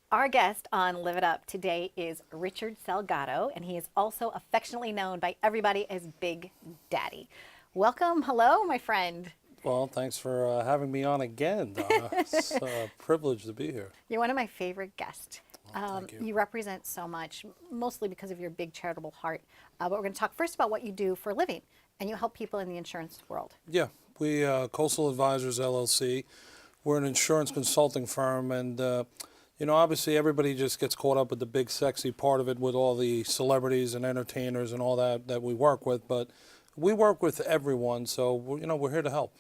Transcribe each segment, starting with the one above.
Our guest on Live It Up today is Richard Salgado, and he is also affectionately known by everybody as Big Daddy. Welcome. Hello, my friend. Well, thanks for having me on again, Donna. It's a privilege to be here. You're one of my favorite guests. Thank you. You represent so much, mostly because of your big charitable heart. But we're going to talk first about what you do for a living, and you help people in the insurance world. Yeah, we Coastal Advisors LLC. We're an insurance consulting firm, and obviously everybody just gets caught up with the big, sexy part of it, with all the celebrities and entertainers and all that we work with. But we work with everyone, so we're here to help.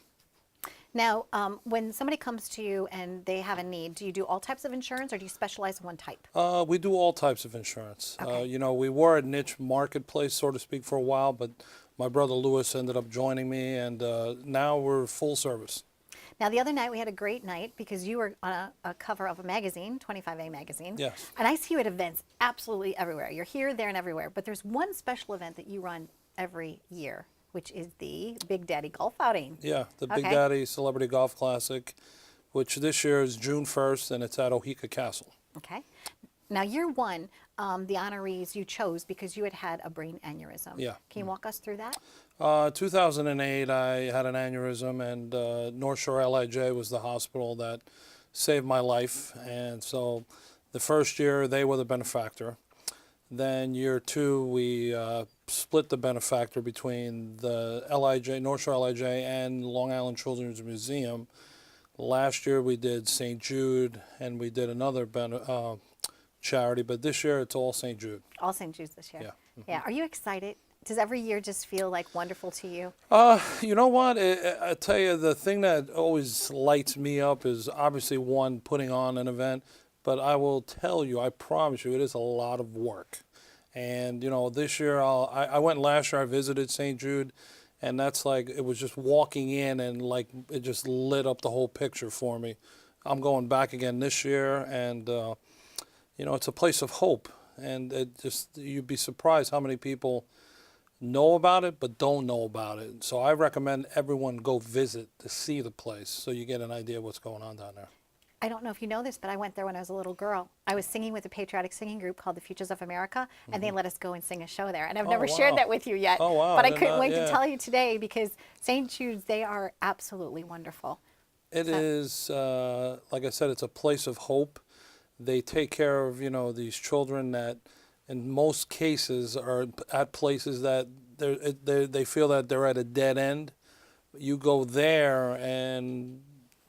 Now, when somebody comes to you and they have a need, do you do all types of insurance, or do you specialize in one type? We do all types of insurance. Okay. We were a niche marketplace, so to speak, for a while, but my brother Lewis ended up joining me, and now we're full service. Now, the other night we had a great night because you were on a cover of a magazine, 25A magazine. Yes. And I see you at events absolutely everywhere. You're here, there, and everywhere. But there's one special event that you run every year, which is the Big Daddy Golf Outing. Yeah, the Big Okay. Daddy Celebrity Golf Classic, which this year is June 1st, and it's at Oheka Castle. Okay. Now, year one, the honorees you chose because you had had a brain aneurysm. Yeah. Can you walk us through that? 2008, I had an aneurysm, and North Shore LIJ was the hospital that saved my life. And so the first year, they were the benefactor. Then year two, we split the benefactor between the LIJ, North Shore LIJ, and Long Island Children's Museum. Last year, we did St. Jude, and we did another charity, but this year it's all St. Jude. All St. Jude's this year. Yeah. Yeah. Are you excited? Does every year just feel like wonderful to you? You know what? I tell you, the thing that always lights me up is obviously one, putting on an event, but I will tell you, I promise you, it is a lot of work. And, this year, I went last year, I visited St. Jude, and that's like, it was just walking in and like, it just lit up the whole picture for me. I'm going back again this year, and, it's a place of hope. And you'd be surprised how many people know about it but don't know about it. So I recommend everyone go visit to see the place so you get an idea of what's going on down there. I don't know if you know this, but I went there when I was a little girl. I was singing with a patriotic singing group called the Futures of America, and they let us go and sing a show there. And I've never wow. shared that with you yet. Oh, wow. But I I did couldn't not- wait to yeah. tell you today because St. Jude's, they are absolutely wonderful. It is, like I said, it's a place of hope. They take care of, these children that in most cases are at places that they feel that they're at a dead end. You go there, and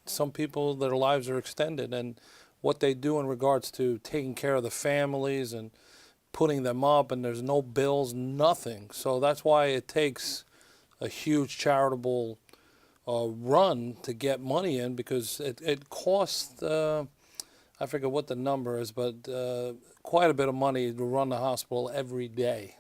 some people, their lives are extended, and what they do in regards to taking care of the families and putting them up, and there's no bills, nothing. So that's why it takes a huge charitable run to get money in, because it costs, I forget what the number is, but quite a bit of money to run the hospital every day.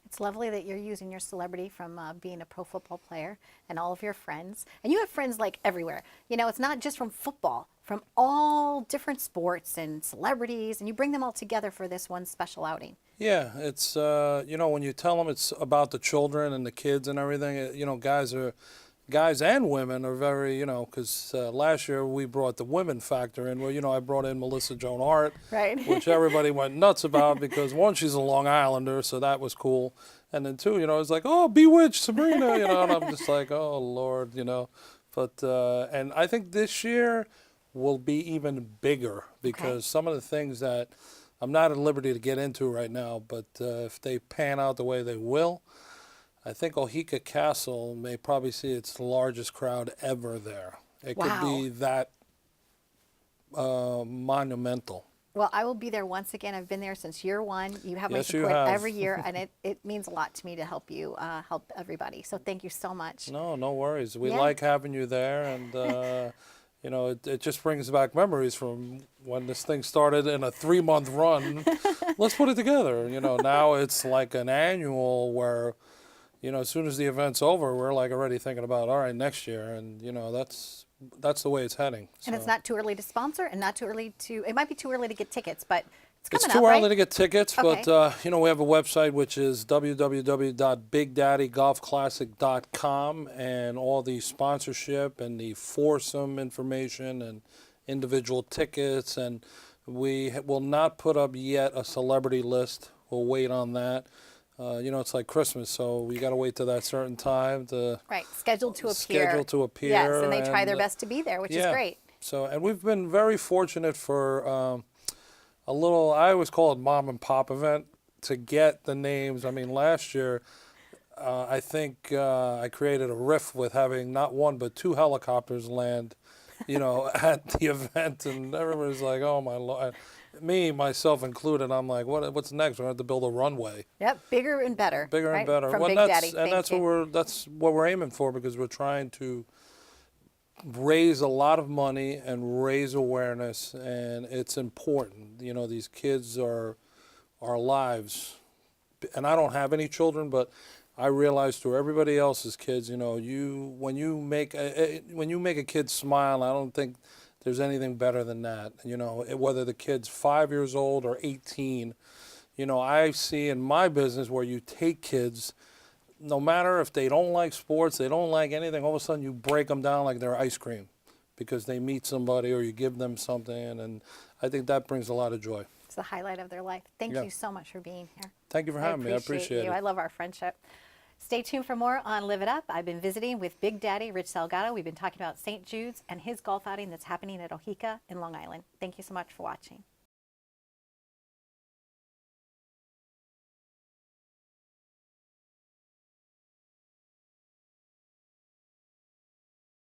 It's lovely that you're using your celebrity from being a pro football player and all of your friends. And you have friends like everywhere. It's not just from football, from all different sports and celebrities, and you bring them all together for this one special outing. Yeah, it's, when you tell them it's about the children and the kids and everything, guys and women are very, because last year we brought the women factor in, where, I brought in Melissa Joan Hart, Right. which everybody went nuts about because, one, she's a Long Islander, so that was cool. And then two, it's like, oh, Bewitched, Sabrina, and I'm just like, oh, Lord, But, and I think this year will be even bigger because some of the things that I'm not at liberty to get into right now, but if they pan out the way they will, I think Oheka Castle may probably see its largest crowd ever there. It Wow. could be that monumental. Well, I will be there once again. I've been there since year one. You have my Yes, you support have. every year, and it means a lot to me to help you, help everybody. So thank you so much. No worries. We Yeah. like having you there, and it just brings back memories from when this thing started in a 3-month run. Let's put it together. Now it's like an annual where, as soon as the event's over, we're like already thinking about, all right, next year, and that's the way it's heading. And it's So. not too early to sponsor, and not too early to. It might be too early to get tickets, but it's coming It's up, too early right? to get tickets, Okay. but we have a website which is www.bigdaddygolfclassic.com, and all the sponsorship and the foursome information and individual tickets, and We will not put up yet a celebrity list. We'll wait on that. You know, it's like Christmas, so we got to wait till that certain time to Right, scheduled to appear. schedule to appear. Yes, and they try their and, best to be there, which is yeah. great. So, and we've been very fortunate for a little, I always call it mom and pop event to get the names. I mean, last year, I think I created a riff with having not one but two helicopters land, you know, at the event, and everybody's like, "Oh my Lord!" Me, myself included. I'm like, "What's next? We're going to have to build a runway." Yep, bigger and better. Bigger right? and better. From Well, Big that's, Daddy. and Thank that's you. what we're aiming for, because we're trying to raise a lot of money and raise awareness, and it's important. You know, these kids are our lives, and I don't have any children, but I realize through everybody else's kids, you know, when you make a kid smile, I don't think there's anything better than that. You know, whether the kid's 5 years old or 18, you know, I see in my business where you take kids, no matter if they don't like sports, they don't like anything, all of a sudden you break them down like they're ice cream because they meet somebody or you give them something, and I think that brings a lot of joy. It's the highlight of their life. Thank Yeah. you so much for being here. Thank you for having me. I appreciate you. it. I love our friendship. Stay tuned for more on Live It Up. I've been visiting with Big Daddy Rich Salgado. We've been talking about St. Jude's and his golf outing that's happening at Oheka in Long Island. Thank you so much for watching.